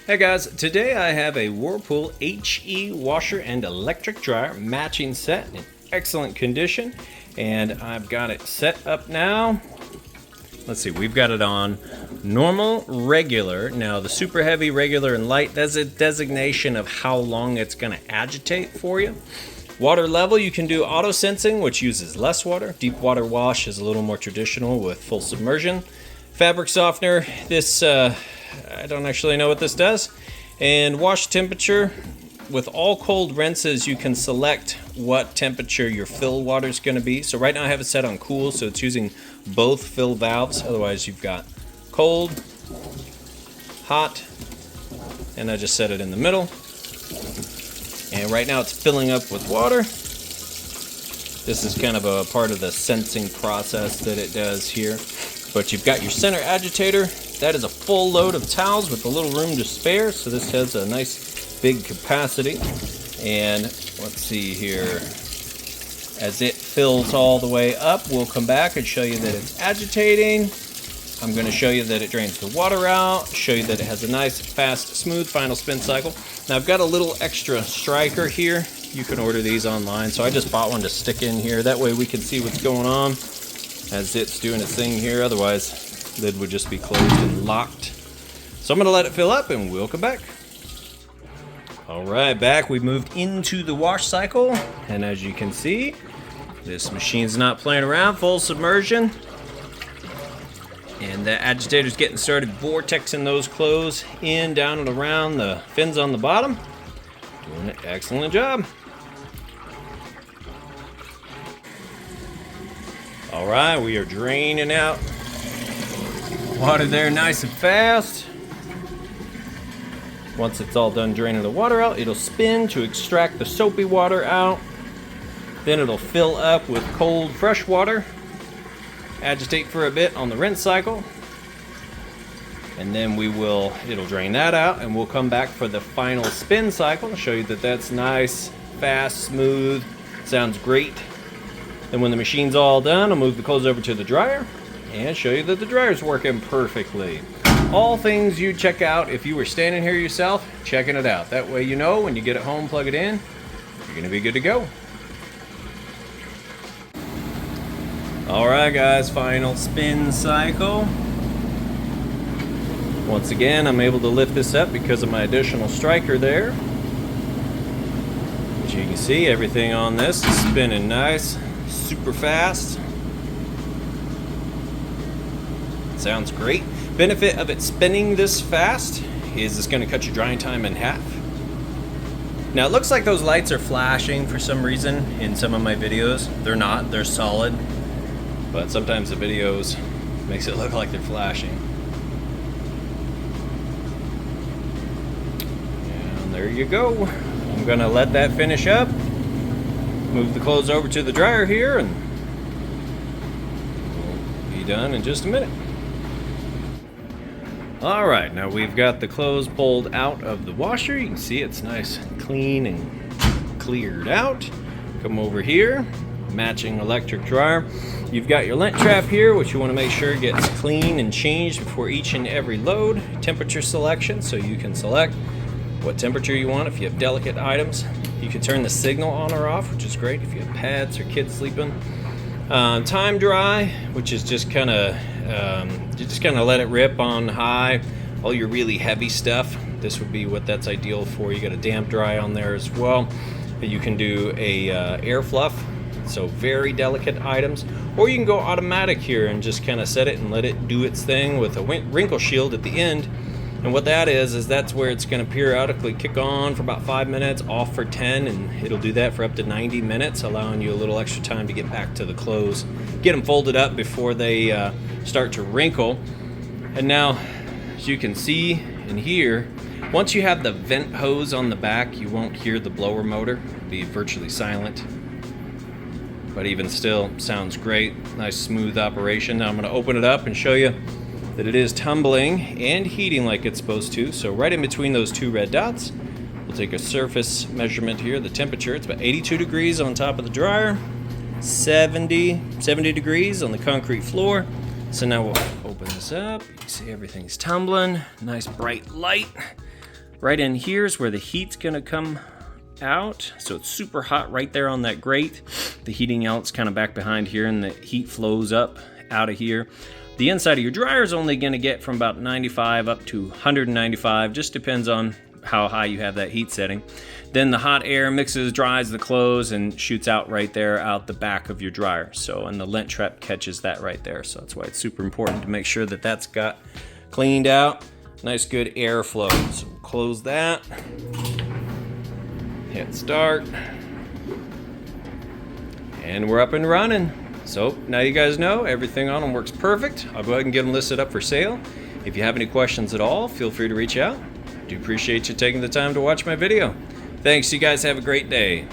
Hey guys, today I have a Whirlpool HE washer and electric dryer matching set in excellent condition, and I've got it set up now. Let's see, we've got it on normal, regular. Now the super heavy, regular, and light, that's a designation of how long it's going to agitate for you. Water level, you can do auto sensing, which uses less water. Deep water wash is a little more traditional with full submersion. Fabric softener, this I don't actually know what this does. And wash temperature, with all cold rinses you can select what temperature your fill water is going to be. So right now I have it set on cool, so it's using both fill valves. Otherwise you've got cold, hot, and I just set it in the middle. And right now it's filling up with water. This is kind of a part of the sensing process that it does here. But you've got your center agitator. That is a full load of towels with a little room to spare. So this has a nice big capacity. And let's see here. As it fills all the way up, we'll come back and show you that it's agitating. I'm going to show you that it drains the water out, show you that it has a nice, fast, smooth final spin cycle. Now I've got a little extra striker here. You can order these online, so I just bought one to stick in here. That way we can see what's going on as it's doing its thing here. Otherwise, the lid would just be closed and locked. So I'm going to let it fill up and we'll come back. All right, back. We've moved into the wash cycle, and as you can see, this machine's not playing around, full submersion. And the agitator's getting started vortexing those clothes in, down, and around the fins on the bottom. Doing an excellent job. All right, we are draining out water there nice and fast. Once it's all done draining the water out, it'll spin to extract the soapy water out. Then it'll fill up with cold, fresh water. Agitate for a bit on the rinse cycle, and then it'll drain that out, and we'll come back for the final spin cycle and show you that that's nice, fast, smooth, sounds great. Then when the machine's all done, I'll move the clothes over to the dryer and show you that the dryer's working perfectly. All things you'd check out if you were standing here yourself, checking it out. That way you know when you get it home, plug it in, you're gonna be good to go. Alright guys, final spin cycle. Once again, I'm able to lift this up because of my additional striker there. As you can see, everything on this is spinning nice, super fast. Sounds great. Benefit of it spinning this fast is it's going to cut your drying time in half. Now it looks like those lights are flashing for some reason in some of my videos. They're not, they're solid. But sometimes the videos makes it look like they're flashing. And there you go. I'm gonna let that finish up. Move the clothes over to the dryer here and we'll be done in just a minute. All right, now we've got the clothes pulled out of the washer. You can see it's nice and clean and cleared out. Come over here, matching electric dryer. You've got your lint trap here, which you want to make sure gets clean and changed before each and every load. Temperature selection, so you can select what temperature you want if you have delicate items. You can turn the signal on or off, which is great if you have pets or kids sleeping. Time dry, which is just kind of you just kind of let it rip on high. All your really heavy stuff, this would be what that's ideal for. You got a damp dry on there as well. You can do a air fluff. So very delicate items, or you can go automatic here and just kind of set it and let it do its thing with a wrinkle shield at the end. And what that is that's where it's going to periodically kick on for about 5 minutes, off for 10, and it'll do that for up to 90 minutes, allowing you a little extra time to get back to the clothes, get them folded up before they start to wrinkle. And now, as you can see and hear, once you have the vent hose on the back, you won't hear the blower motor. It'll be virtually silent. But even still, sounds great. Nice smooth operation. Now I'm going to open it up and show you that it is tumbling and heating like it's supposed to. So right in between those two red dots, we'll take a surface measurement here. The temperature, it's about 82 degrees on top of the dryer, 70 degrees on the concrete floor. So now we'll open this up. You can see everything's tumbling. Nice bright light. Right in here is where the heat's gonna come out. So it's super hot right there on that grate. The heating outlet's kind of back behind here, and the heat flows up out of here. The inside of your dryer is only gonna get from about 95 up to 195, just depends on how high you have that heat setting. Then the hot air mixes, dries the clothes, and shoots out right there out the back of your dryer. So, and the lint trap catches that right there. So that's why it's super important to make sure that that's got cleaned out. Nice good airflow. So we'll close that. Hit start. And we're up and running. So now you guys know everything on them works perfect. I'll go ahead and get them listed up for sale. If you have any questions at all, feel free to reach out. I do appreciate you taking the time to watch my video. Thanks, you guys have a great day.